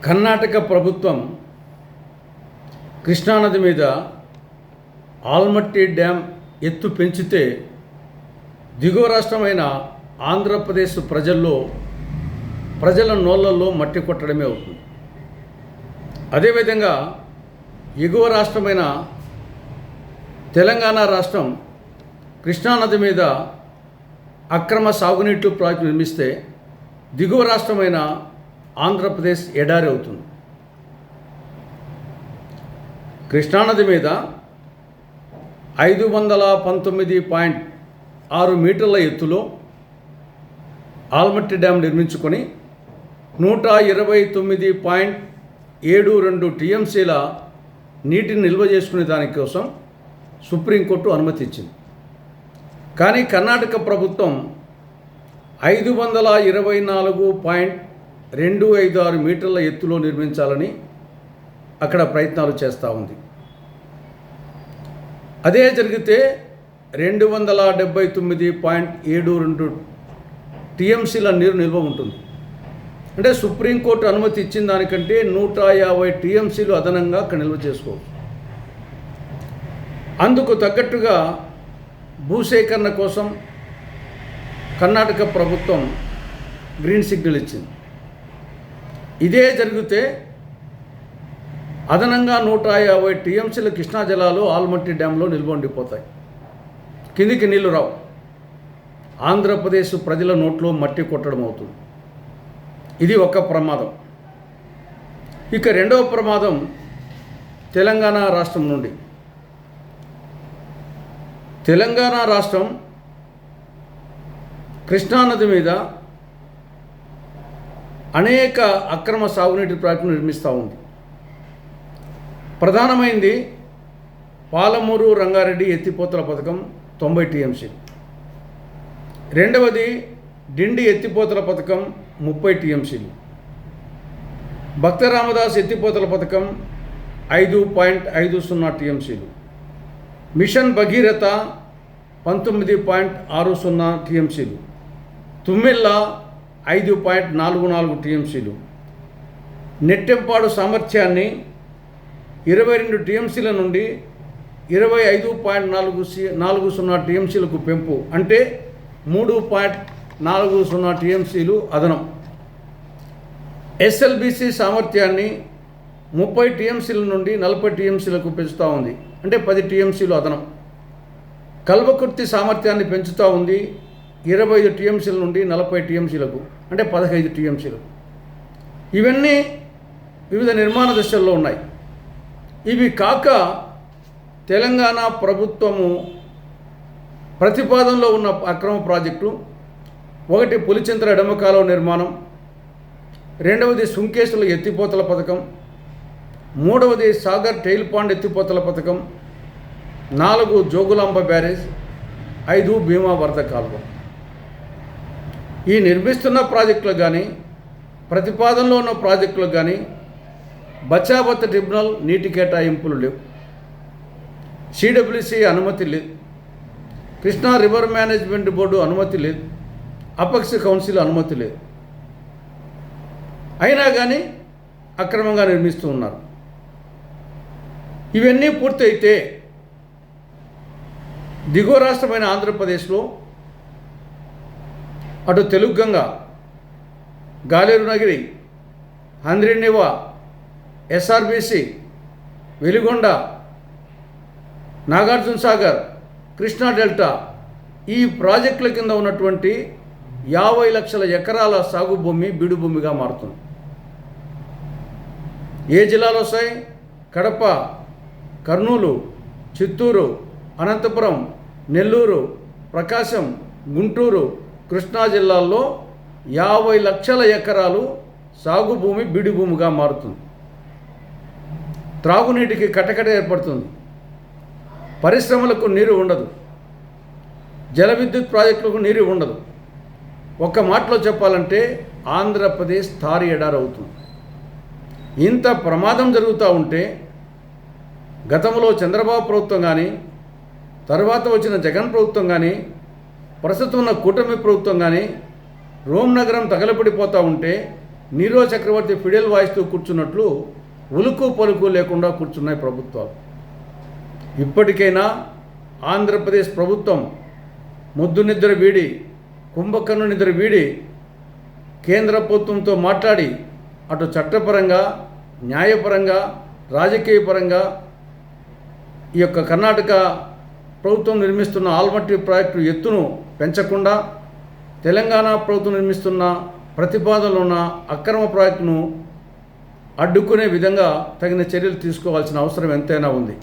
కర్ణాటక ప్రభుత్వం కృష్ణానది మీద ఆల్మట్టి డ్యామ్ ఎత్తు పెంచితే దిగువ రాష్ట్రమైన ఆంధ్రప్రదేశ్ ప్రజల నోళ్లలో మట్టి కొట్టడమే అవుతుంది. అదేవిధంగా ఎగువ రాష్ట్రమైన తెలంగాణ రాష్ట్రం కృష్ణానది మీద అక్రమ సాగునీటి ప్రాజెక్టు నిర్మిస్తే దిగువ రాష్ట్రమైన ఆంధ్రప్రదేశ్ ఎడారి అవుతుంది. కృష్ణానది మీద 519.6 మీటర్ల ఎత్తులో ఆల్మట్టి డ్యామ్ నిర్మించుకొని 129.72 టీఎంసీల నీటిని నిల్వ చేసుకునే దానికోసం సుప్రీంకోర్టు అనుమతి ఇచ్చింది. కానీ కర్ణాటక ప్రభుత్వం 524.256 మీటర్ల ఎత్తులో నిర్మించాలని అక్కడ ప్రయత్నాలు చేస్తూ ఉంది. అదే జరిగితే 279.72 టీఎంసీల నీరు నిల్వ ఉంటుంది. అంటే సుప్రీంకోర్టు అనుమతి ఇచ్చిన దానికంటే 150 టీఎంసీలు అదనంగా అక్కడ నిల్వ చేసుకోవచ్చు. అందుకు తగ్గట్టుగా భూసేకరణ కోసం కర్ణాటక ప్రభుత్వం గ్రీన్ సిగ్నల్ ఇచ్చింది. ఇదే జరిగితే అదనంగా 150 టీఎంసీల కృష్ణా జలాలు ఆల్మట్టి డ్యాంలో నిల్వ ఉండిపోతాయి. కిందికి నీళ్లు రావు. ఆంధ్రప్రదేశ్ ప్రజల నోట్లో మట్టి కొట్టడం అవుతుంది. ఇది ఒక ప్రమాదం. ఇక రెండవ ప్రమాదం తెలంగాణ రాష్ట్రం నుండి. తెలంగాణ రాష్ట్రం కృష్ణానది మీద అనేక అక్రమ సాగునీటి ప్రాజెక్టులు నిర్మిస్తూ ఉంది. ప్రధానమైంది పాలమూరు రంగారెడ్డి ఎత్తిపోతల పథకం 90 టీఎంసీ. రెండవది డిండి ఎత్తిపోతల పథకం 30 టీఎంసీలు. భక్త రామదాస్ ఎత్తిపోతల పథకం 5.50 టీఎంసీలు. మిషన్ భగీరథ 19.60 టీఎంసీలు. తుమ్మెల్ల 5.44 టీఎంసీలు. నెట్టెంపాడు సామర్థ్యాన్ని 22 టీఎంసీల నుండి 25.40 టీఎంసీలకు పెంపు, అంటే 3.40 టీఎంసీలు అదనం. ఎస్ఎల్బీసీ సామర్థ్యాన్ని 30 టీఎంసీల నుండి 40 టీఎంసీలకు పెంచుతూ ఉంది, అంటే 10 టీఎంసీలు అదనం. కల్వకుర్తి సామర్థ్యాన్ని పెంచుతూ ఉంది 25 టీఎంసీల నుండి 40 టీఎంసీలకు, అంటే 15 టీఎంసీలు. ఇవన్నీ వివిధ నిర్మాణ దశల్లో ఉన్నాయి. ఇవి కాక తెలంగాణ ప్రభుత్వము ప్రతిపాదనలో ఉన్న అక్రమ ప్రాజెక్టు, ఒకటి పులిచింతల ఎడమ కాలువ నిర్మాణం, రెండవది సుంకేశ్వర ఎత్తిపోతల పథకం, మూడవది సాగర్ టెయిల్ పాండ్ ఎత్తిపోతల పథకం, 4 జోగులాంబ బ్యారేజ్, 5 భీమా వరద కాలువ. ఈ నిర్మిస్తున్న ప్రాజెక్టులకు కానీ ప్రతిపాదనలో ఉన్న ప్రాజెక్టులకు కానీ బచావత్ ట్రిబ్యునల్ నీటి కేటాయింపులు లేవు. సిడబ్ల్యూసి అనుమతి లేదు. కృష్ణా రివర్ మేనేజ్మెంట్ బోర్డు అనుమతి లేదు. అపెక్స్ కౌన్సిల్ అనుమతి లేదు. అయినా కానీ అక్రమంగా నిర్మిస్తూ ఉన్నారు. ఇవన్నీ పూర్తయితే దిగువ రాష్ట్రమైన ఆంధ్రప్రదేశ్లో అటు తెలుగుగంగ, గాలేరునగిరి, హంద్రీనివా, ఎస్ఆర్బీసీ, వెలిగొండ, నాగార్జున సాగర్, కృష్ణా డెల్టా ఈ ప్రాజెక్టుల కింద ఉన్నటువంటి 50 లక్షల ఎకరాల సాగు భూమి బీడు భూమిగా మారుతుంది. ఏ జిల్లాలు వస్తాయి? కడప, కర్నూలు, చిత్తూరు, అనంతపురం, నెల్లూరు, ప్రకాశం, గుంటూరు, కృష్ణా జిల్లాల్లో 50 లక్షల ఎకరాలు సాగు భూమి బీడు భూమిగా మారుతుంది. త్రాగునీటికి కటకట ఏర్పడుతుంది. పరిశ్రమలకు నీరు ఉండదు. జల విద్యుత్ ప్రాజెక్టులకు నీరు ఉండదు. ఒక్క మాటలో చెప్పాలంటే ఆంధ్రప్రదేశ్ తారి ఎడారి అవుతుంది. ఇంత ప్రమాదం జరుగుతూ ఉంటే గతంలో చంద్రబాబు ప్రభుత్వం కానీ, తర్వాత వచ్చిన జగన్ ప్రభుత్వం కానీ, ప్రస్తుతం ఉన్న కూటమి ప్రభుత్వం కానీ రోమ్ నగరం తగలబడిపోతూ ఉంటే నీరో చక్రవర్తి ఫిడెల్ వాయిస్తూ కూర్చున్నట్లు ఉలుకు పలుకు లేకుండా కూర్చున్నాయి ప్రభుత్వాలు. ఇప్పటికైనా ఆంధ్రప్రదేశ్ ప్రభుత్వం ముద్దు నిద్ర వీడి, కుంభకర్ణు నిద్ర వీడి కేంద్ర ప్రభుత్వంతో మాట్లాడి అటు చట్టపరంగా, న్యాయపరంగా, రాజకీయపరంగా ఈ యొక్క కర్ణాటక ప్రభుత్వం నిర్మిస్తున్న ఆల్మట్టి ప్రాజెక్టు ఎత్తును పెంచకుండా తెలంగాణ ప్రభుత్వం నిర్మిస్తున్న ప్రతిపాదనలో ఉన్న అక్రమ ప్రాజెక్టును అడ్డుకునే విధంగా తగిన చర్యలు తీసుకోవాల్సిన అవసరం ఎంతైనా ఉంది.